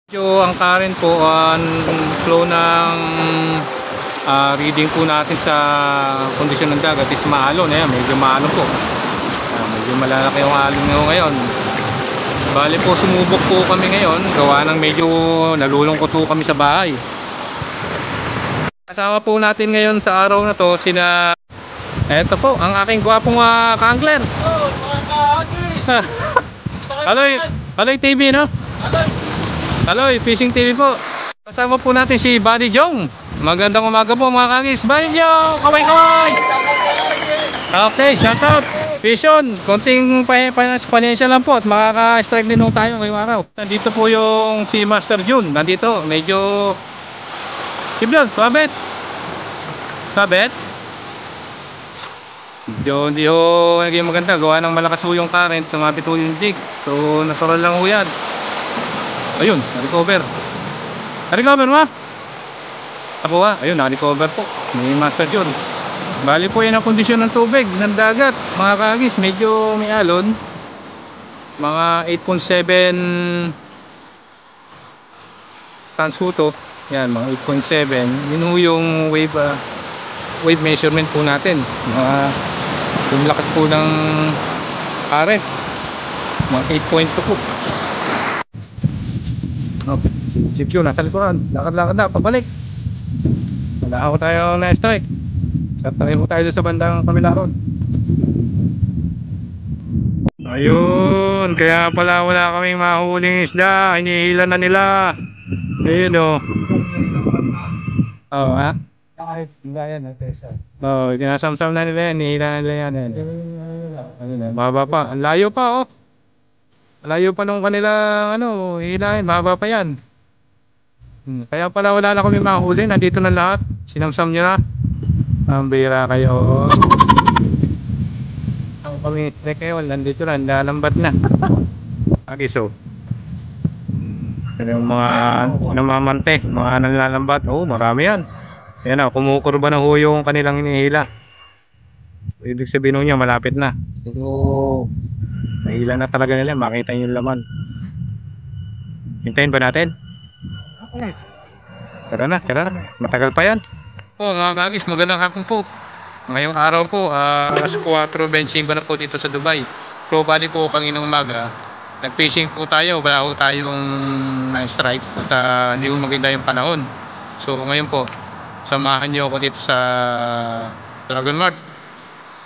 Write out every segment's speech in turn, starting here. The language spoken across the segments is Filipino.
Medyo ang current po ang flow ng reading po natin sa kondisyon ng dagat is maalon. Ayan, medyo maalon po. Medyo malalaki yung alon ngayon. Bali po sumubok po kami ngayon. Gawa ng medyo nalulungkot po kami sa bahay. Kasama po natin ngayon sa araw na to sina... Eto po, ang aking gwapong ka-angler. Aloy TV, no? Aloy, Fishing TV po. Kasama po natin si Buddy Jong. Magandang umaga po mga kagis. Buddy Jong, kaway-kaway! Okay, shout out. Vision, konting financial lang po at makaka-strike din po tayo ngayong araw. Nandito po yung si Master Jun. Nandito, medyo... Siblon, swabet? Swabet? Hindi ho naging maganda. Gawa ng malakas po yung current. Sumabit po yung jig. So, natural lang ho yan. Ayun, na-recover. Na-recover ma? Ako ayun, na-recover po. May Master John. Bali po yan ang kondisyon ng tubig, ng dagat. Mga kagis, medyo may alon. Mga 8.7 tons po to. Yan, mga 8.7. Yun ho yung wave measurement po natin. Yung lakas po ng current. Mga 8.2 po. Okay, si Pio nasa likuran. Lakad-lakad na, pabalik. Wala ako tayo na strike. Tatry mo tayo sa bandang kabila ron. Ayun, kaya pala wala kaming mahuling isda. Hinihila na nila. Ayun o. Oo ha? Oo, kinasamsam na nila yan. Hinihila na nila yan. Mahaba pa, ang layo pa oh. Layo pa nung kanila hilahin, mahaba pa yan. Kaya pala wala na kami mahuli, nandito na lahat. Sinamsam nyo na. Ang bira kayo. Ako kami kayo, nandito na, nalambat na. Okay, so yung mga namamante, mga nalalambat, marami yan. Yan na, kumukurba na ho yung kanilang hinihila. Ibig sabihin niya, malapit na. Nahila na talaga nila, makita yung laman. Hintayin ba natin? Tara na, matagal pa yan. Mga kagis, magandang hapon po. Ngayong araw po, alas 4:25 na po dito sa Dubai. So bali po kanginang umaga, nag-fishing po tayo, wala po tayong strike at hindi po maganda yung panahon. So ngayon po, samahan niyo ako dito sa Dragon Mart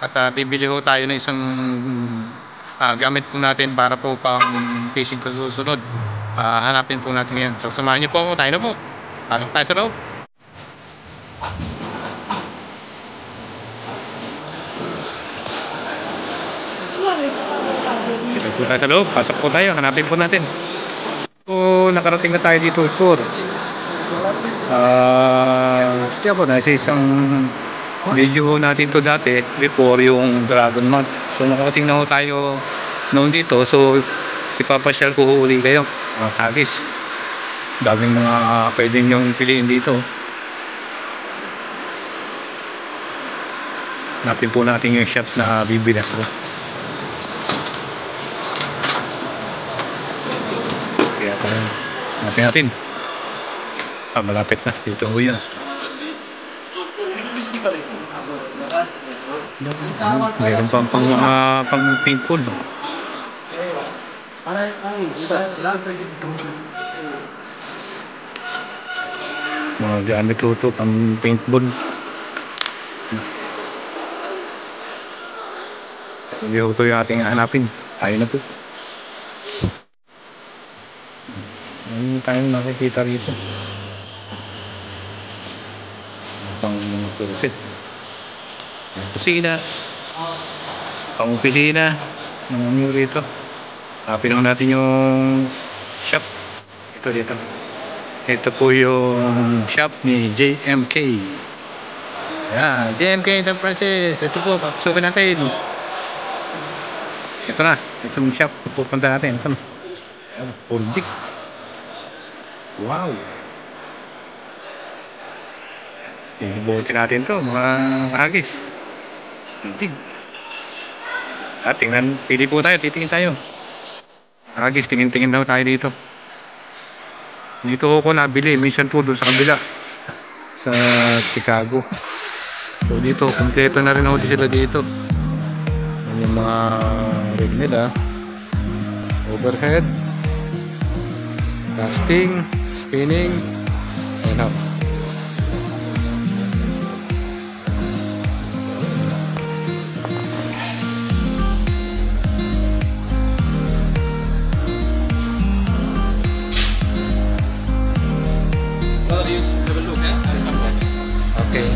at bibili po tayo ng isang gamit po natin para po pang fishing po susunod. Hanapin po natin ngayon. So samahan niyo po ako, tayo na po. Pasok tayo sa loob. Dito po tayo sa loob. Pasok po tayo. Hanapin po natin. So nakarating na tayo dito for kaya po nasa isang video natin to dati before yung Dragon Mart. So nakarating na tayo noon dito. So ipapasyal ko uli kayo mga kagis. Daming mga pwedeng yung piliin dito. Napin po natin yung shop na bibili ko. Kaya natin malapit na dito ho yan. Meron pang paintball. Mga gamit ito pang paintball. Hindi ito yung ating hanapin. Tayo na po. Ano tayong nakikita rito? Pang kursit. Kusina. Pang opisina. Ano rito? Hanapin natin yung shop. Ito dito. Ito po yung shop ni JMK. Yan, JMK Enterprises. Ito po, pasukin natin. Ito na, ito yung shop. Pupunta natin. Ito na. Project. Wow. Ibubutin natin to mga agis. Tingnan, pili po tayo, titingin tayo. Agis, tingin-tingin daw tayo dito. Dito ko nabili, minsan po doon sa kabila sa Chicago. So dito, kompleto na rin ako sila dito. Yan yung mga rig nila. Overhead, casting, spinning, and up. Okay.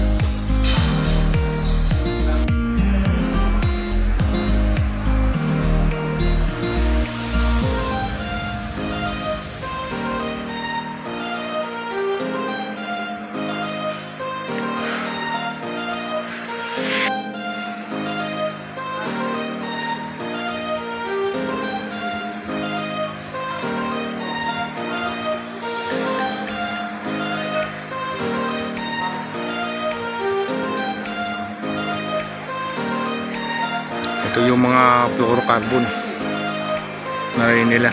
Ito yung mga fluorocarbon na rin nila.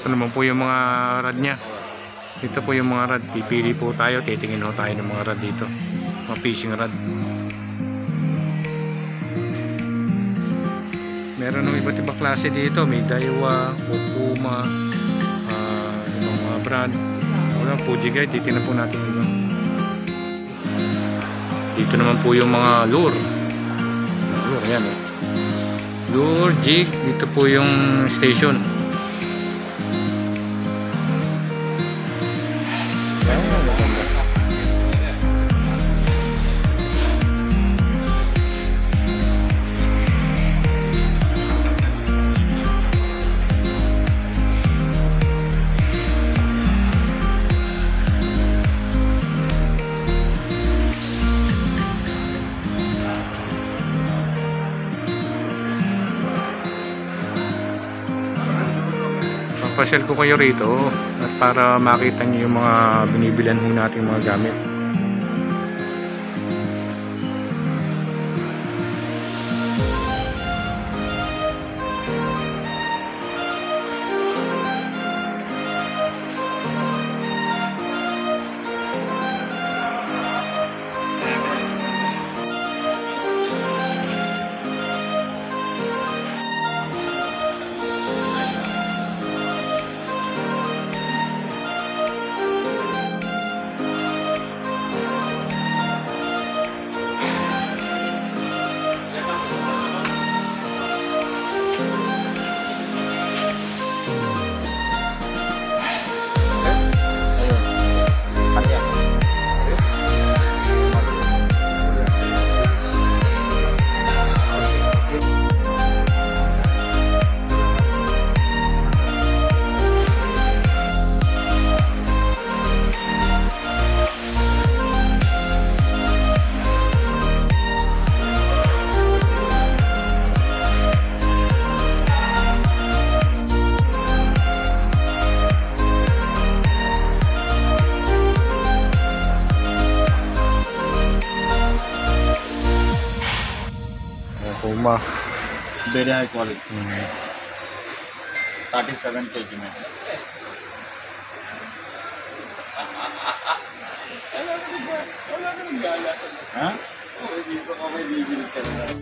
Ito naman po yung mga rad nya. Ito po yung mga rad. Pipili po tayo. Titingin po tayo ng mga rad dito. Mga fishing rad. Meron ng iba't ibang klase dito. May Daiwa, Okuma, ibang mga brand. Wala, Fuji guide. Titingnan po natin iba. Dito naman po yung mga lure. Lure, yan eh. Lure, jig. Dito po yung station. Papasyal ko kayo rito at para makita niyo yung mga binibilan ho nating mga gamit. Okuma. Very high quality. 37 kg में.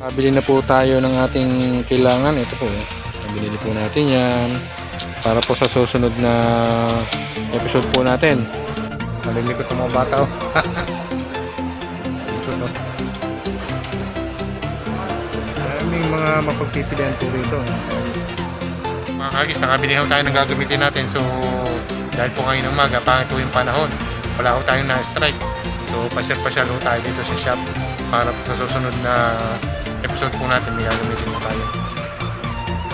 Pabili na po tayo ng ating kailangan. Ito po. Binili po natin yan para po sa susunod na episode po natin. Malilikot ang mga bata. Ito to. Maraming mga mapagpipilian po rito. Mga kagis, nakabili ho tayo ng gagamitin natin. So dahil po ngayon ng umaga, pangit po yung panahon, wala ho tayong na-strike. So pasyal-pasyal ho tayo dito sa shop para po sa susunod na episode po natin may gagamitin mo tayo.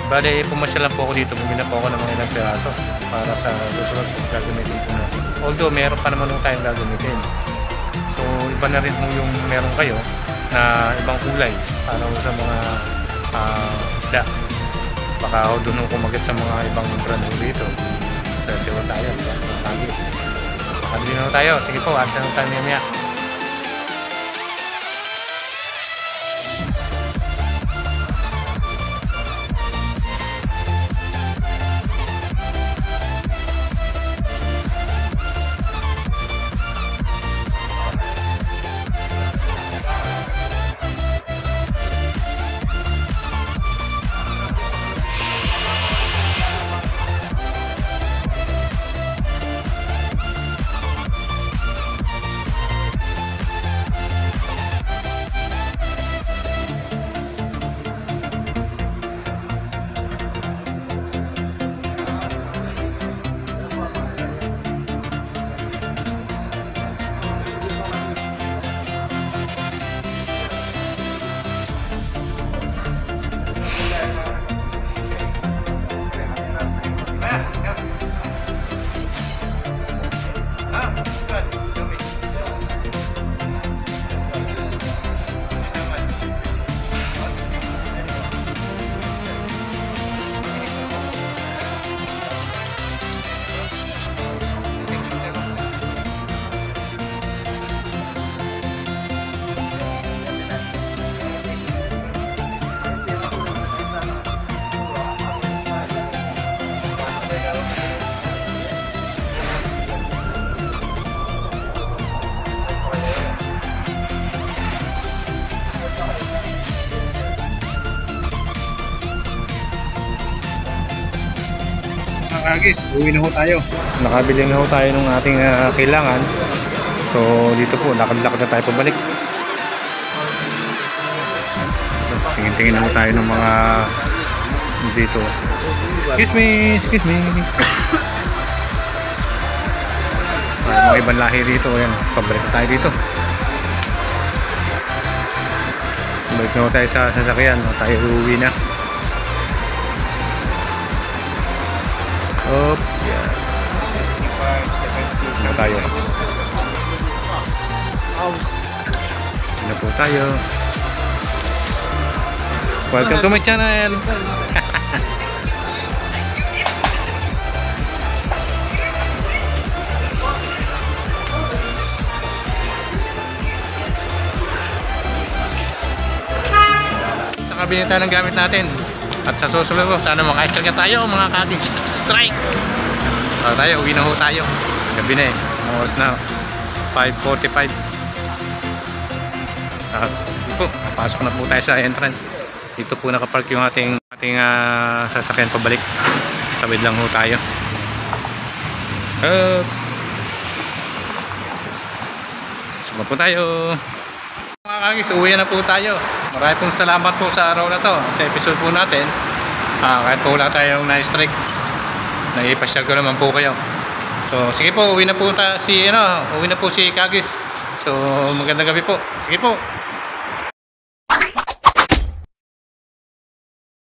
Bale, pumasya lang po ako dito, bumili po ako ng mga ilang piraso para sa susunod po gagamitin po natin. Although meron pa naman tayong gagamitin. So iba na rin yung meron kayo na ibang kulay para sa mga isda. Baka ako doon kumagat sa mga ibang brand dito. Diba tayo, mga kagis. Makabili na tayo. Sige po, asa na tayo mamaya. Kagis, uwi na ho tayo. Nakabili na ho tayo ng ating kailangan. So dito po, lakad-lakad na tayo pabalik. Tingin-tingin na ho tayo ng mga dito. Excuse me. Mga ibang lahi dito. Ayan, pabalik na tayo dito. Balik na ho tayo sa sasakyan. Tayo uwi na. Up, yeah. Na tayo. Na po tayo. Welcome to my channel. Nakabili tayo ng gamit natin. At sa susunod ko, sana maka-strike tayo mga kagis. Strike! Tayo, uwi na ho tayo. Gabi na eh. Oras na. 5:45. Dito, napasok na po tayo sa entrance. Dito po nakapark yung ating sasakyan pabalik. Tawid lang ho tayo. Sama po tayo. Mga kagis, uwi na po tayo. Maraming pong salamat po sa araw na to, sa episode po natin. Kahit po wala tayong na-strike, naipasyal ko naman po kayo. So sige po, uwi na po si Kagis. So magandang gabi po. Sige po.